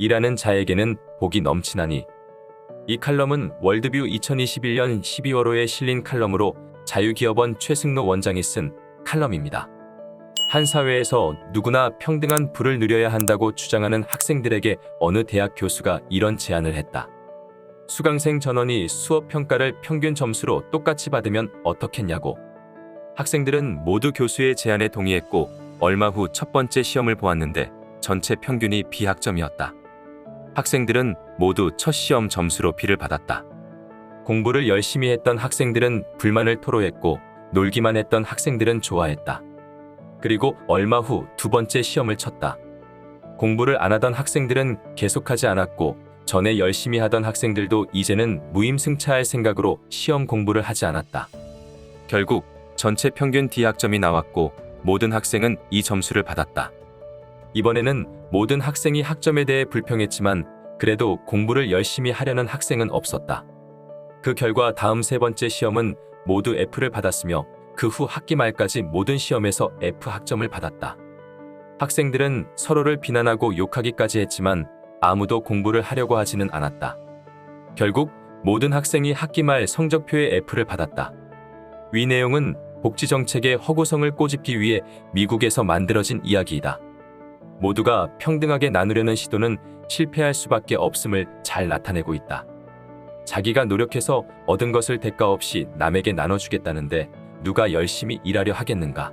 일하는 자에게는 복이 넘치나니. 이 칼럼은 월드뷰 2021년 12월호에 실린 칼럼으로 자유기업원 최승로 원장이 쓴 칼럼입니다. 한 사회에서 누구나 평등한 부를 누려야 한다고 주장하는 학생들에게 어느 대학 교수가 이런 제안을 했다. 수강생 전원이 수업 평가를 평균 점수로 똑같이 받으면 어떻겠냐고. 학생들은 모두 교수의 제안에 동의했고 얼마 후 첫 번째 시험을 보았는데 전체 평균이 B학점이었다. 학생들은 모두 첫 시험 점수로 B를 받았다. 공부를 열심히 했던 학생들은 불만을 토로했고 놀기만 했던 학생들은 좋아했다. 그리고 얼마 후 두 번째 시험을 쳤다. 공부를 안 하던 학생들은 계속하지 않았고 전에 열심히 하던 학생들도 이제는 무임승차할 생각으로 시험 공부를 하지 않았다. 결국 전체 평균 D학점이 나왔고 모든 학생은 이 점수를 받았다. 이번에는 모든 학생이 학점에 대해 불평했지만 그래도 공부를 열심히 하려는 학생은 없었다. 그 결과 다음 세 번째 시험은 모두 F를 받았으며 그 후 학기 말까지 모든 시험에서 F 학점을 받았다. 학생들은 서로를 비난하고 욕하기까지 했지만 아무도 공부를 하려고 하지는 않았다. 결국 모든 학생이 학기 말 성적표에 F를 받았다. 위 내용은 복지정책의 허구성을 꼬집기 위해 미국에서 만들어진 이야기이다. 모두가 평등하게 나누려는 시도는 실패할 수밖에 없음을 잘 나타내고 있다. 자기가 노력해서 얻은 것을 대가 없이 남에게 나눠주겠다는데 누가 열심히 일하려 하겠는가.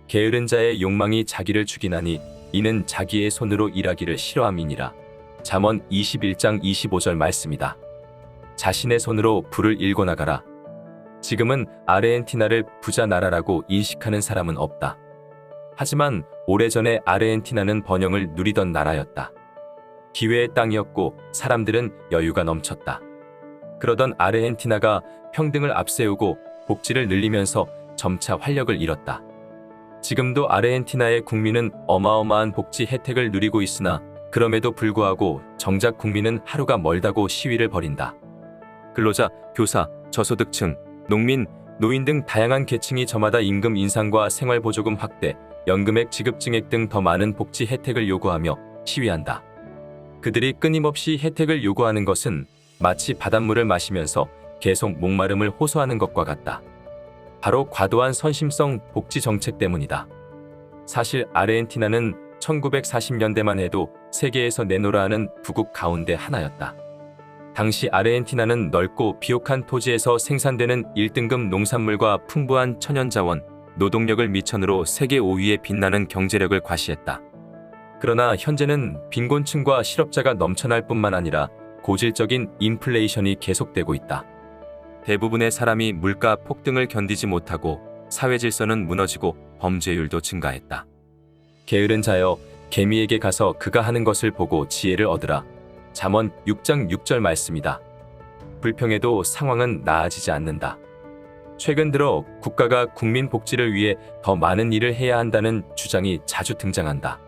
게으른 자의 욕망이 자기를 죽이나니 이는 자기의 손으로 일하기를 싫어함이니라. 잠언 21장 25절 말씀이다. 자신의 손으로 불을 일궈 나가라. 지금은 아르헨티나를 부자 나라라고 인식하는 사람은 없다. 하지만 오래전에 아르헨티나는 번영을 누리던 나라였다. 기회의 땅이었고 사람들은 여유가 넘쳤다. 그러던 아르헨티나가 평등을 앞세우고 복지를 늘리면서 점차 활력을 잃었다. 지금도 아르헨티나의 국민은 어마어마한 복지 혜택을 누리고 있으나 그럼에도 불구하고 정작 국민은 하루가 멀다고 시위를 벌인다. 근로자, 교사, 저소득층, 농민, 노인 등 다양한 계층이 저마다 임금 인상과 생활보조금 확대, 연금액 지급 증액 등 더 많은 복지 혜택을 요구하며 시위한다. 그들이 끊임없이 혜택을 요구하는 것은 마치 바닷물을 마시면서 계속 목마름을 호소하는 것과 같다. 바로 과도한 선심성 복지 정책 때문이다. 사실 아르헨티나는 1940년대만 해도 세계에서 내놓으라 하는 부국 가운데 하나였다. 당시 아르헨티나는 넓고 비옥한 토지에서 생산되는 1등급 농산물과 풍부한 천연자원, 노동력을 미천으로 세계 5위에 빛나는 경제력을 과시했다. 그러나 현재는 빈곤층과 실업자가 넘쳐날 뿐만 아니라 고질적인 인플레이션이 계속되고 있다. 대부분의 사람이 물가 폭등을 견디지 못하고 사회 질서는 무너지고 범죄율도 증가했다. 게으른 자여, 개미에게 가서 그가 하는 것을 보고 지혜를 얻으라. 잠언 6장 6절 말씀이다. 불평해도 상황은 나아지지 않는다. 최근 들어 국가가 국민 복지를 위해 더 많은 일을 해야 한다는 주장이 자주 등장한다.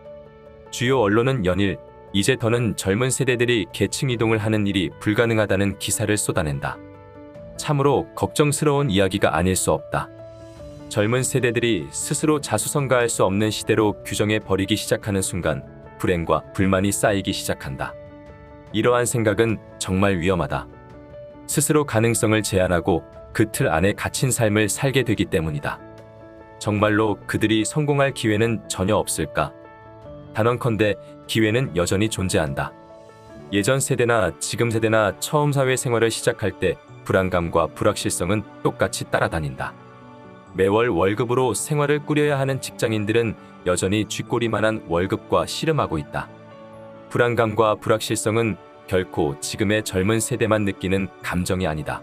주요 언론은 연일 이제 더는 젊은 세대들이 계층 이동을 하는 일이 불가능하다는 기사를 쏟아낸다. 참으로 걱정스러운 이야기가 아닐 수 없다. 젊은 세대들이 스스로 자수성가할 수 없는 시대로 규정해 버리기 시작하는 순간 불행과 불만이 쌓이기 시작한다. 이러한 생각은 정말 위험하다. 스스로 가능성을 제한하고 그 틀 안에 갇힌 삶을 살게 되기 때문이다. 정말로 그들이 성공할 기회는 전혀 없을까? 단언컨대 기회는 여전히 존재한다. 예전 세대나 지금 세대나 처음 사회생활을 시작할 때 불안감과 불확실성은 똑같이 따라다닌다. 매월 월급으로 생활을 꾸려야 하는 직장인들은 여전히 쥐꼬리만한 월급과 씨름하고 있다. 불안감과 불확실성은 결코 지금의 젊은 세대만 느끼는 감정이 아니다.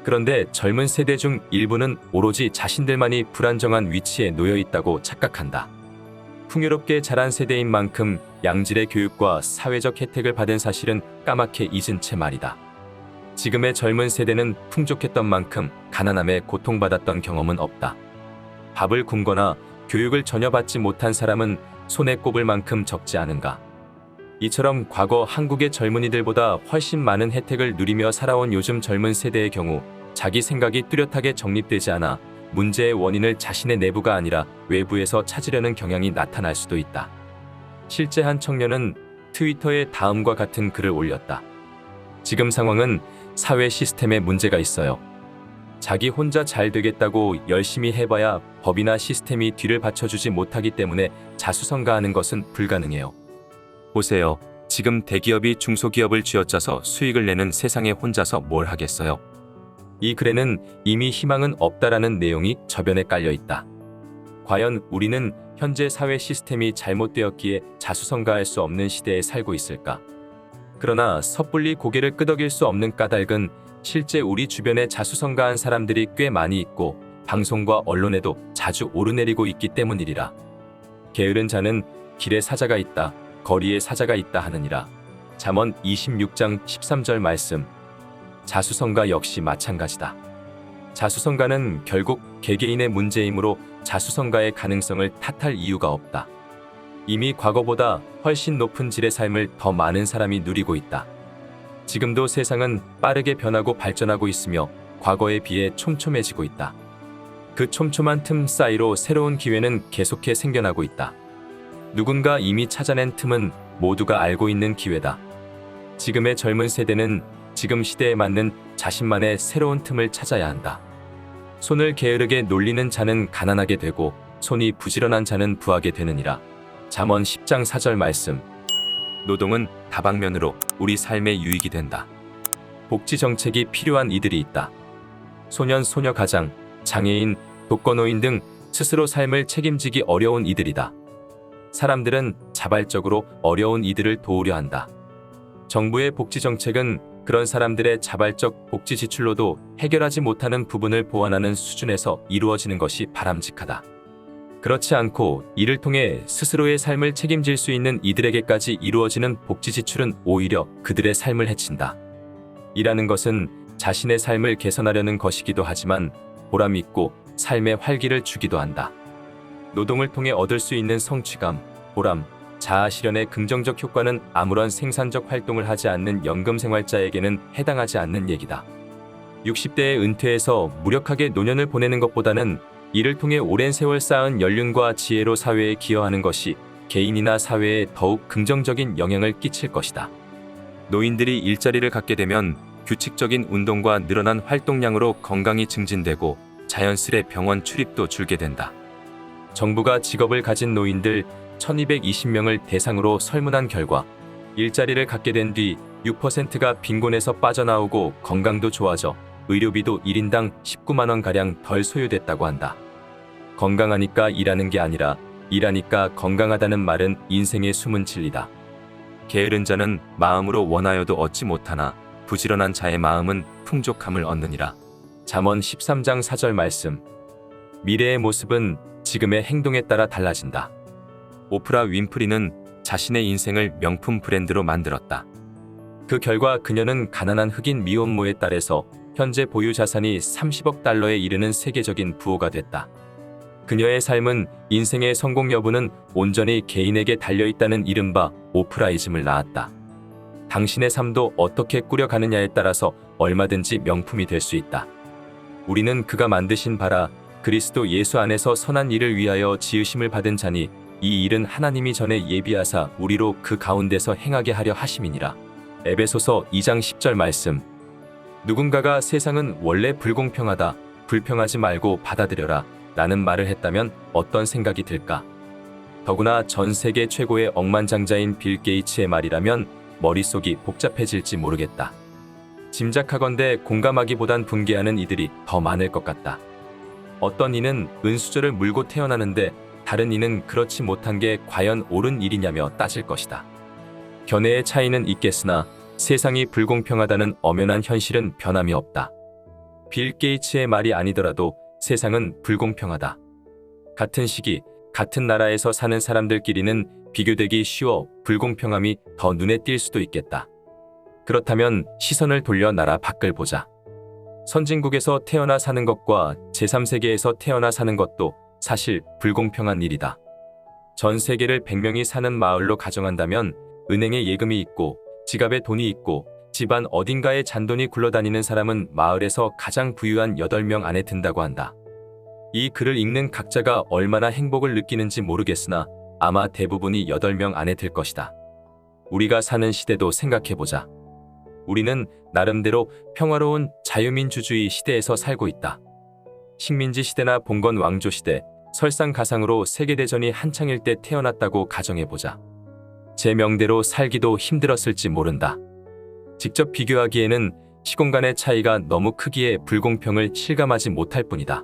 그런데 젊은 세대 중 일부는 오로지 자신들만이 불안정한 위치에 놓여 있다고 착각한다. 풍요롭게 자란 세대인 만큼 양질의 교육과 사회적 혜택을 받은 사실은 까맣게 잊은 채 말이다. 지금의 젊은 세대는 풍족했던 만큼 가난함에 고통받았던 경험은 없다. 밥을 굶거나 교육을 전혀 받지 못한 사람은 손에 꼽을 만큼 적지 않은가. 이처럼 과거 한국의 젊은이들보다 훨씬 많은 혜택을 누리며 살아온 요즘 젊은 세대의 경우 자기 생각이 뚜렷하게 정립되지 않아 문제의 원인을 자신의 내부가 아니라 외부에서 찾으려는 경향이 나타날 수도 있다. 실제 한 청년은 트위터에 다음과 같은 글을 올렸다. 지금 상황은 사회 시스템에 문제가 있어요. 자기 혼자 잘 되겠다고 열심히 해봐야 법이나 시스템이 뒤를 받쳐주지 못하기 때문에 자수성가하는 것은 불가능해요. 보세요. 지금 대기업이 중소기업을 쥐어짜서 수익을 내는 세상에 혼자서 뭘 하겠어요? 이 글에는 이미 희망은 없다라는 내용이 저변에 깔려 있다. 과연 우리는 현재 사회 시스템이 잘못되었기에 자수성가할 수 없는 시대에 살고 있을까? 그러나 섣불리 고개를 끄덕일 수 없는 까닭은 실제 우리 주변에 자수성가한 사람들이 꽤 많이 있고 방송과 언론에도 자주 오르내리고 있기 때문이리라. 게으른 자는 길에 사자가 있다, 거리에 사자가 있다 하느니라. 잠언 26장 13절 말씀. 자수성가 역시 마찬가지다. 자수성가는 결국 개개인의 문제이므로 자수성가의 가능성을 탓할 이유가 없다. 이미 과거보다 훨씬 높은 질의 삶을 더 많은 사람이 누리고 있다. 지금도 세상은 빠르게 변하고 발전하고 있으며 과거에 비해 촘촘해지고 있다. 그 촘촘한 틈 사이로 새로운 기회는 계속해 생겨나고 있다. 누군가 이미 찾아낸 틈은 모두가 알고 있는 기회다. 지금의 젊은 세대는 지금 시대에 맞는 자신만의 새로운 틈을 찾아야 한다. 손을 게으르게 놀리는 자는 가난하게 되고 손이 부지런한 자는 부하게 되느니라. 잠언 10장 4절 말씀. 노동은 다방면으로 우리 삶에 유익이 된다. 복지 정책이 필요한 이들이 있다. 소년, 소녀 가장, 장애인, 독거노인 등 스스로 삶을 책임지기 어려운 이들이다. 사람들은 자발적으로 어려운 이들을 도우려 한다. 정부의 복지 정책은 그런 사람들의 자발적 복지 지출로도 해결하지 못하는 부분을 보완하는 수준에서 이루어지는 것이 바람직하다. 그렇지 않고 이를 통해 스스로의 삶을 책임질 수 있는 이들에게까지 이루어지는 복지 지출은 오히려 그들의 삶을 해친다. 이라는 것은 자신의 삶을 개선하려는 것이기도 하지만 보람 있고 삶의 활기를 주기도 한다. 노동을 통해 얻을 수 있는 성취감, 보람, 자아 실현의 긍정적 효과는 아무런 생산적 활동을 하지 않는 연금생활자에게는 해당하지 않는 얘기다. 60대에 은퇴해서 무력하게 노년을 보내는 것보다는 이를 통해 오랜 세월 쌓은 연륜과 지혜로 사회에 기여하는 것이 개인이나 사회에 더욱 긍정적인 영향을 끼칠 것이다. 노인들이 일자리를 갖게 되면 규칙적인 운동과 늘어난 활동량으로 건강이 증진되고 자연스레 병원 출입도 줄게 된다. 정부가 직업을 가진 노인들 1220명을 대상으로 설문한 결과 일자리를 갖게 된 뒤 6%가 빈곤에서 빠져나오고 건강도 좋아져 의료비도 1인당 19만 원가량 덜 소요됐다고 한다. 건강하니까 일하는 게 아니라 일하니까 건강하다는 말은 인생의 숨은 진리다. 게으른 자는 마음으로 원하여도 얻지 못하나 부지런한 자의 마음은 풍족함을 얻느니라. 잠언 13장 4절 말씀. 미래의 모습은 지금의 행동에 따라 달라진다. 오프라 윈프리는 자신의 인생을 명품 브랜드로 만들었다. 그 결과 그녀는 가난한 흑인 미혼모의 딸에서 현재 보유 자산이 30억 달러에 이르는 세계적인 부호가 됐다. 그녀의 삶은 인생의 성공 여부는 온전히 개인에게 달려있다는 이른바 오프라이즘을 낳았다. 당신의 삶도 어떻게 꾸려가느냐에 따라서 얼마든지 명품이 될 수 있다. 우리는 그가 만드신 바라 그리스도 예수 안에서 선한 일을 위하여 지으심을 받은 자니 이 일은 하나님이 전에 예비하사 우리로 그 가운데서 행하게 하려 하심이니라. 에베소서 2장 10절 말씀. 누군가가 세상은 원래 불공평하다, 불평하지 말고 받아들여라 라는 말을 했다면 어떤 생각이 들까? 더구나 전 세계 최고의 억만장자인 빌 게이츠의 말이라면 머릿속이 복잡해질지 모르겠다. 짐작하건대 공감하기보단 분개하는 이들이 더 많을 것 같다. 어떤 이는 은수저를 물고 태어나는데 다른 이는 그렇지 못한 게 과연 옳은 일이냐며 따질 것이다. 견해의 차이는 있겠으나 세상이 불공평하다는 엄연한 현실은 변함이 없다. 빌 게이츠의 말이 아니더라도 세상은 불공평하다. 같은 시기, 같은 나라에서 사는 사람들끼리는 비교되기 쉬워 불공평함이 더 눈에 띌 수도 있겠다. 그렇다면 시선을 돌려 나라 밖을 보자. 선진국에서 태어나 사는 것과 제3세계에서 태어나 사는 것도 사실 불공평한 일이다. 전 세계를 100명이 사는 마을로 가정한다면 은행에 예금이 있고 지갑에 돈이 있고 집안 어딘가에 잔돈이 굴러다니는 사람은 마을에서 가장 부유한 8명 안에 든다고 한다. 이 글을 읽는 각자가 얼마나 행복을 느끼는지 모르겠으나 아마 대부분이 8명 안에 들 것이다. 우리가 사는 시대도 생각해보자. 우리는 나름대로 평화로운 자유민주주의 시대에서 살고 있다. 식민지 시대나 봉건 왕조 시대, 설상가상으로 세계대전이 한창일 때 태어났다고 가정해보자. 제 명대로 살기도 힘들었을지 모른다. 직접 비교하기에는 시공간의 차이가 너무 크기에 불공평을 실감하지 못할 뿐이다.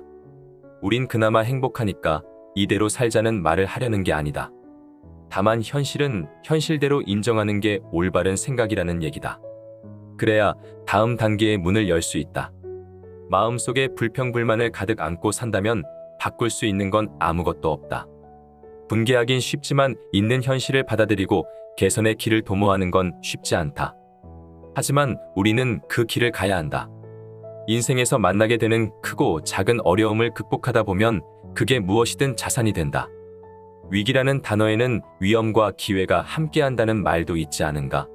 우린 그나마 행복하니까 이대로 살자는 말을 하려는 게 아니다. 다만 현실은 현실대로 인정하는 게 올바른 생각이라는 얘기다. 그래야 다음 단계의 문을 열 수 있다. 마음속에 불평불만을 가득 안고 산다면 바꿀 수 있는 건 아무것도 없다. 분개하긴 쉽지만 있는 현실을 받아들이고 개선의 길을 도모하는 건 쉽지 않다. 하지만 우리는 그 길을 가야 한다. 인생에서 만나게 되는 크고 작은 어려움을 극복하다 보면 그게 무엇이든 자산이 된다. 위기라는 단어에는 위험과 기회가 함께한다는 말도 있지 않은가?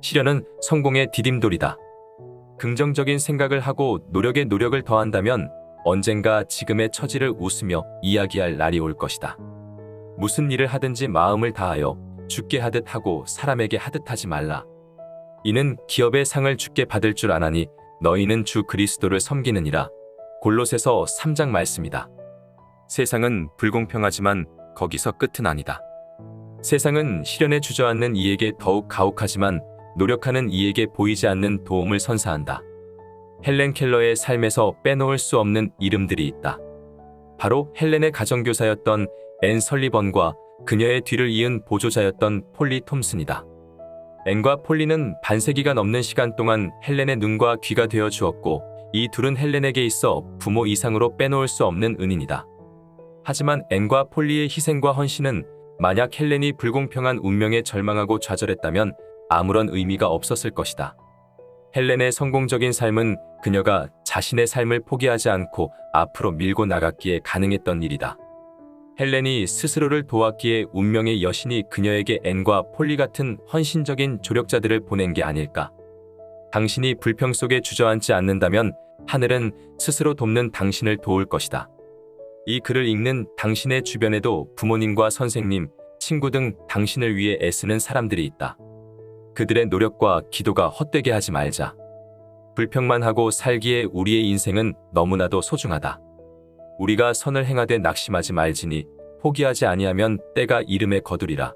시련은 성공의 디딤돌이다. 긍정적인 생각을 하고 노력에 노력을 더한다면 언젠가 지금의 처지를 웃으며 이야기할 날이 올 것이다. 무슨 일을 하든지 마음을 다하여 주께 하듯 하고 사람에게 하듯 하지 말라. 이는 기업의 상을 주께 받을 줄 아나니 너희는 주 그리스도를 섬기느니라. 골로새서 3장 말씀이다. 세상은 불공평하지만 거기서 끝은 아니다. 세상은 시련에 주저앉는 이에게 더욱 가혹하지만 노력하는 이에게 보이지 않는 도움을 선사한다. 헬렌 켈러의 삶에서 빼놓을 수 없는 이름들이 있다. 바로 헬렌의 가정교사였던 앤 설리번과 그녀의 뒤를 이은 보조자였던 폴리 톰슨이다. 앤과 폴리는 반세기가 넘는 시간 동안 헬렌의 눈과 귀가 되어 주었고 이 둘은 헬렌에게 있어 부모 이상으로 빼놓을 수 없는 은인이다. 하지만 앤과 폴리의 희생과 헌신은 만약 헬렌이 불공평한 운명에 절망하고 좌절했다면 아무런 의미가 없었을 것이다. 헬렌의 성공적인 삶은 그녀가 자신의 삶을 포기하지 않고 앞으로 밀고 나갔기에 가능했던 일이다. 헬렌이 스스로를 도왔기에 운명의 여신이 그녀에게 앤과 폴리 같은 헌신적인 조력자들을 보낸 게 아닐까. 당신이 불평 속에 주저앉지 않는다면 하늘은 스스로 돕는 당신을 도울 것이다. 이 글을 읽는 당신의 주변에도 부모님과 선생님, 친구 등 당신을 위해 애쓰는 사람들이 있다. 그들의 노력과 기도가 헛되게 하지 말자. 불평만 하고 살기에 우리의 인생은 너무나도 소중하다. 우리가 선을 행하되 낙심하지 말지니 포기하지 아니하면 때가 이름에 거두리라.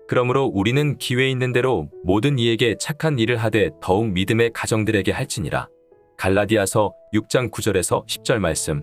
그러므로 우리는 기회 있는 대로 모든 이에게 착한 일을 하되 더욱 믿음의 가정들에게 할지니라. 갈라디아서 6장 9절에서 10절 말씀.